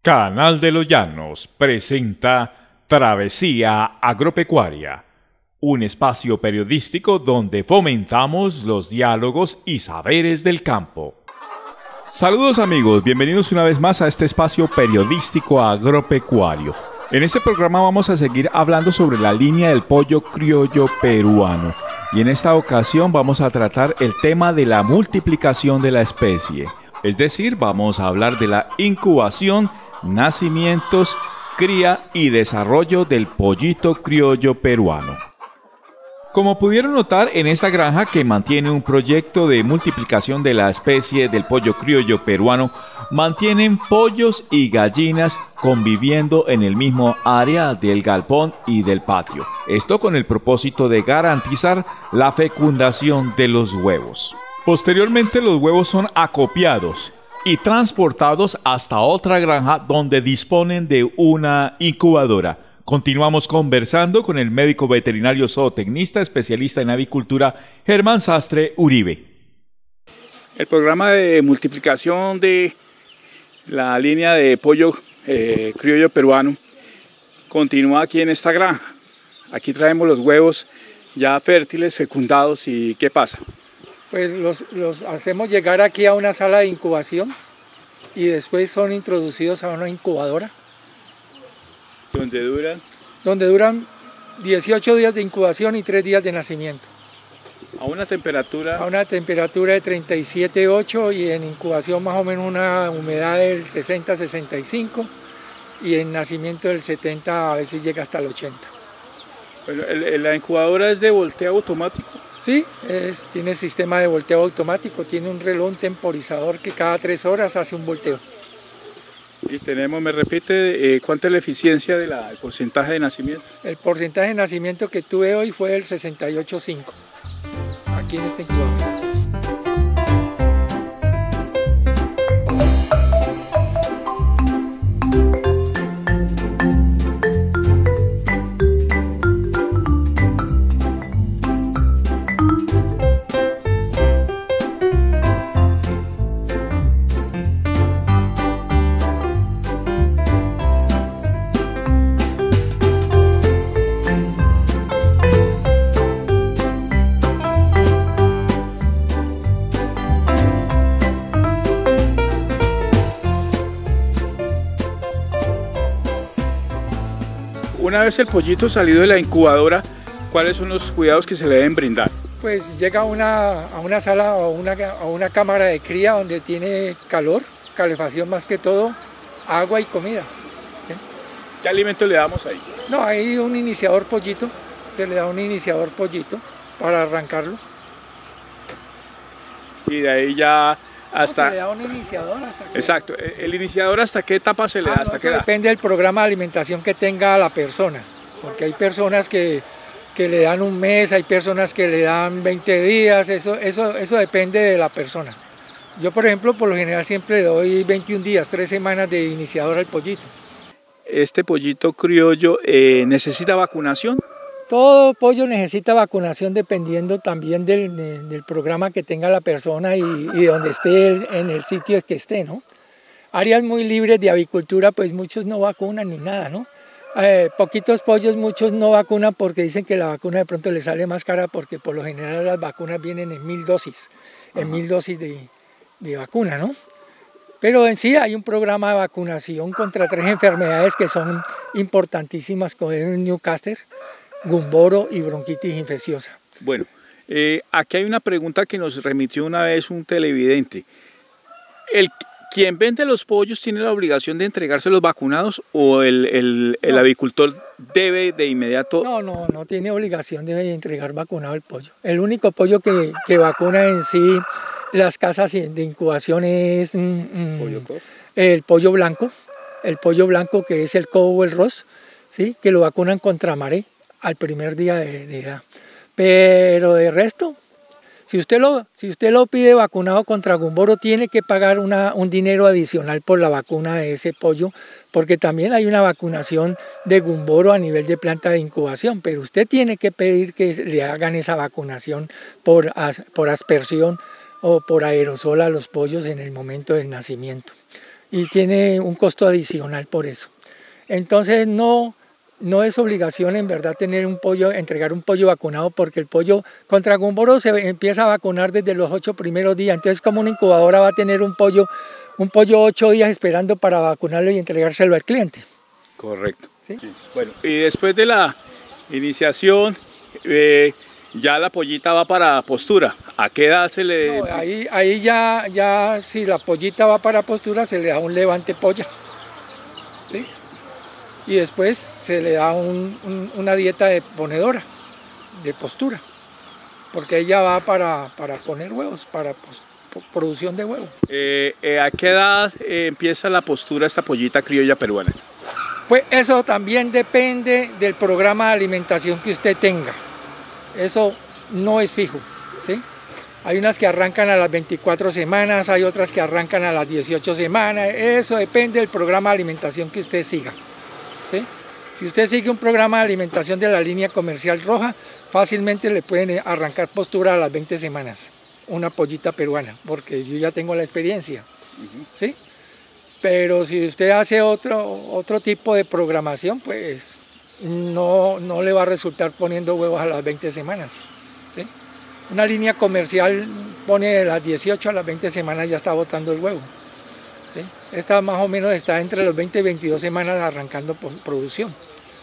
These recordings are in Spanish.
Canal de los Llanos presenta Travesía Agropecuaria, un espacio periodístico donde fomentamos los diálogos y saberes del campo. Saludos amigos, bienvenidos una vez más a este espacio periodístico agropecuario. En este programa vamos a seguir hablando sobre la línea del pollo criollo peruano y en esta ocasión vamos a tratar el tema de la multiplicación de la especie. Es decir, vamos a hablar de la incubación, nacimientos, cría y desarrollo del pollito criollo peruano. Como pudieron notar en esta granja que mantiene un proyecto de multiplicación de la especie del pollo criollo peruano, mantienen pollos y gallinas conviviendo en el mismo área del galpón y del patio. Esto con el propósito de garantizar la fecundación de los huevos. Posteriormente los huevos son acopiados y transportados hasta otra granja donde disponen de una incubadora. Continuamos conversando con el médico veterinario zootecnista especialista en avicultura, Germán Sastre Uribe. El programa de multiplicación de la línea de pollo criollo peruano continúa aquí en esta granja. Aquí traemos los huevos ya fértiles, fecundados. ¿Y qué pasa? Pues los hacemos llegar aquí a una sala de incubación y después son introducidos a una incubadora. ¿Dónde duran 18 días de incubación y 3 días de nacimiento. ¿A una temperatura? A una temperatura de 37,8 y en incubación más o menos una humedad del 60-65 y en nacimiento del 70, a veces llega hasta el 80. Bueno, ¿la incubadora es de volteo automático? Sí, tiene sistema de volteo automático, tiene un reloj temporizador que cada 3 horas hace un volteo. Y tenemos, me repite, ¿cuánta es la eficiencia del porcentaje de nacimiento? El porcentaje de nacimiento que tuve hoy fue del 68,5, aquí en esta incubadora. Una vez el pollito salido de la incubadora, ¿cuáles son los cuidados que se le deben brindar? Pues llega a una sala o a una cámara de cría donde tiene calor, calefacción más que todo, agua y comida. ¿Sí? ¿Qué alimento le damos ahí? No, hay un iniciador pollito, se le da un iniciador pollito para arrancarlo. Y de ahí ya hasta... No, se le da un iniciador hasta que... Exacto, ¿el iniciador hasta qué etapa se le da? ¿Hasta qué edad? Depende del programa de alimentación que tenga la persona, porque hay personas que le dan un mes, hay personas que le dan 20 días, eso depende de la persona. Yo, por ejemplo, por lo general siempre le doy 21 días, 3 semanas de iniciador al pollito. ¿Este pollito criollo necesita vacunación? Todo pollo necesita vacunación dependiendo también del programa que tenga la persona y de donde esté en el sitio que esté, ¿no? Áreas muy libres de avicultura, pues muchos no vacunan ni nada, ¿no? Poquitos pollos, muchos no vacunan porque dicen que la vacuna de pronto les sale más cara porque por lo general las vacunas vienen en 1000 dosis, en 1000 dosis de vacuna, ¿no? Pero en sí hay un programa de vacunación contra 3 enfermedades que son importantísimas, como es el Newcastle, gumboro y bronquitis infecciosa. Bueno, aquí hay una pregunta que nos remitió una vez un televidente. ¿Quien vende los pollos tiene la obligación de entregárselos vacunados o el avicultor debe de inmediato? No tiene obligación de entregar vacunado el pollo. El único pollo que vacuna en sí las casas de incubación es el pollo blanco que es el cobo o el ros, ¿sí? Que lo vacunan contra maré al primer día de edad. Pero de resto, si usted lo pide vacunado contra gumboro, tiene que pagar un dinero adicional por la vacuna de ese pollo, porque también hay una vacunación de gumboro a nivel de planta de incubación, pero usted tiene que pedir que le hagan esa vacunación por aspersión o por aerosol a los pollos en el momento del nacimiento. y tiene un costo adicional por eso. Entonces no es obligación en verdad tener un pollo, entregar un pollo vacunado, porque el pollo contra Gumboro se empieza a vacunar desde los 8 primeros días. Entonces, como una incubadora va a tener un pollo 8 días esperando para vacunarlo y entregárselo al cliente. Correcto. ¿Sí? Sí. Bueno, y después de la iniciación, ya la pollita va para postura. ¿A qué edad se le...? No, ahí ya si la pollita va para postura, se le da un levante polla. ¿Sí? Y después se le da una dieta de ponedora, de postura, porque ella va para poner huevos, para producción de huevo. ¿A qué edad empieza la postura esta pollita criolla peruana? Pues eso también depende del programa de alimentación que usted tenga. Eso no es fijo, ¿sí? Hay unas que arrancan a las 24 semanas, hay otras que arrancan a las 18 semanas. Eso depende del programa de alimentación que usted siga, ¿sí? Si usted sigue un programa de alimentación de la línea comercial roja, fácilmente le pueden arrancar postura a las 20 semanas, una pollita peruana, porque yo ya tengo la experiencia, ¿sí? Pero si usted hace otro tipo de programación, pues no le va a resultar poniendo huevos a las 20 semanas, ¿sí? Una línea comercial pone de las 18 a las 20 semanas ya está botando el huevo, ¿sí? Esta más o menos está entre los 20 y 22 semanas arrancando producción.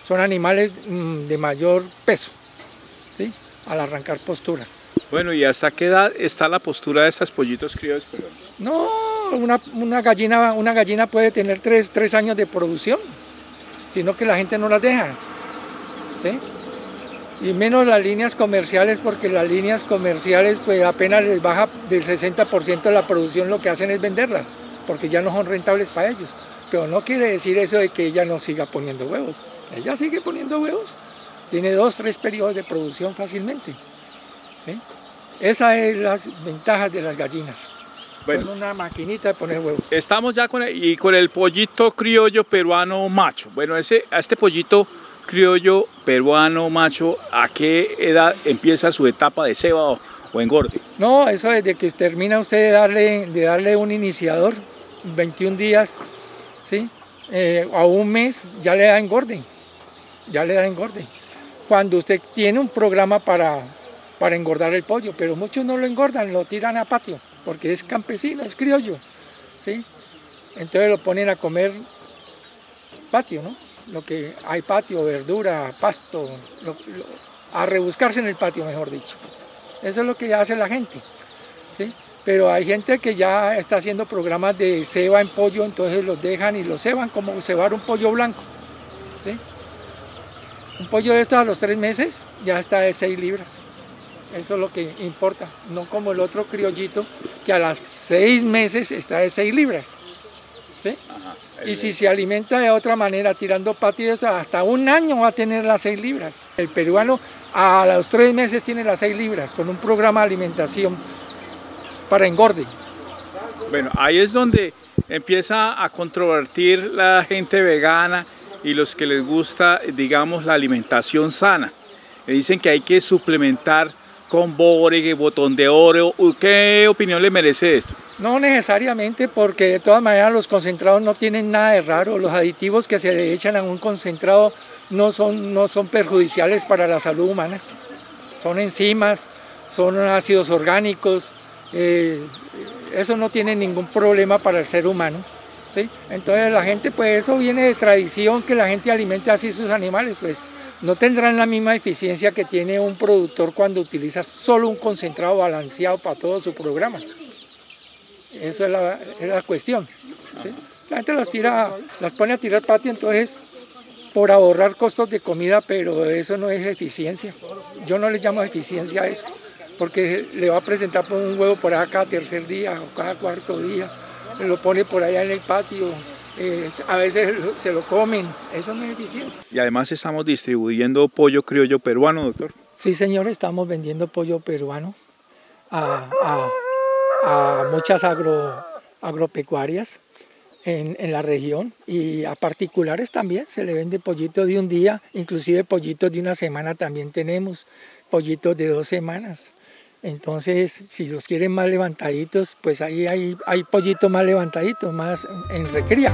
Son animales de mayor peso, ¿sí? Al arrancar postura. Bueno, ¿y hasta qué edad está la postura de estos pollitos criollos peruanos? No, una gallina puede tener 3 años de producción, sino que la gente no las deja, ¿sí? Y menos las líneas comerciales, porque las líneas comerciales pues apenas les baja del 60% de la producción, lo que hacen es venderlas, porque ya no son rentables para ellos. Pero no quiere decir eso de que ella no siga poniendo huevos. Ella sigue poniendo huevos, tiene 2, 3 periodos de producción fácilmente, ¿sí? Esas son las ventajas de las gallinas. Bueno, son una maquinita de poner huevos. Estamos ya con el pollito criollo peruano macho. Bueno, a este pollito criollo peruano macho, ¿a qué edad empieza su etapa de ceba o engorde? No, eso desde que termina usted de darle un iniciador, 21 días, ¿sí? A un mes ya le da engorde. Cuando usted tiene un programa para engordar el pollo, pero muchos no lo engordan, lo tiran a patio, porque es campesino, es criollo, ¿sí? Entonces lo ponen a comer patio, ¿no? Lo que hay patio, verdura, pasto, a rebuscarse en el patio, mejor dicho. Eso es lo que hace la gente, ¿sí? Pero hay gente que ya está haciendo programas de ceba en pollo, entonces los dejan y los ceban como cebar un pollo blanco, ¿sí? Un pollo de estos a los 3 meses ya está de 6 libras. Eso es lo que importa, no como el otro criollito que a las 6 meses está de 6 libras. ¿Sí? Ajá, y si se alimenta de otra manera, tirando patio, hasta un año va a tener las 6 libras. El peruano a los 3 meses tiene las 6 libras con un programa de alimentación para engorde. Bueno, ahí es donde empieza a controvertir la gente vegana y los que les gusta, digamos, la alimentación sana. Le dicen que hay que suplementar con bore, botón de oro. ¿Qué opinión le merece esto? No necesariamente, porque de todas maneras los concentrados no tienen nada de raro. Los aditivos que se le echan a un concentrado no son perjudiciales para la salud humana. Son enzimas, son ácidos orgánicos, eso no tiene ningún problema para el ser humano, ¿sí? Entonces la gente, pues eso viene de tradición, que la gente alimente así sus animales, pues no tendrán la misma eficiencia que tiene un productor cuando utiliza solo un concentrado balanceado para todo su programa. Eso es la cuestión, ¿sí? La gente las pone a tirar patio, entonces por ahorrar costos de comida, pero eso no es eficiencia. Yo no le llamo eficiencia a eso, porque le va a presentar un huevo por acá cada 3er día o cada 4.º día, lo pone por allá en el patio. A veces se lo comen, eso no es eficiencia. Y además estamos distribuyendo pollo criollo peruano, doctor. Sí, señor, estamos vendiendo pollo peruano a muchas agropecuarias en la región, y a particulares también se le vende pollito de un día, inclusive pollitos de una semana también tenemos, pollitos de 2 semanas. Entonces, si los quieren más levantaditos, pues ahí hay pollitos más levantaditos, más en recría.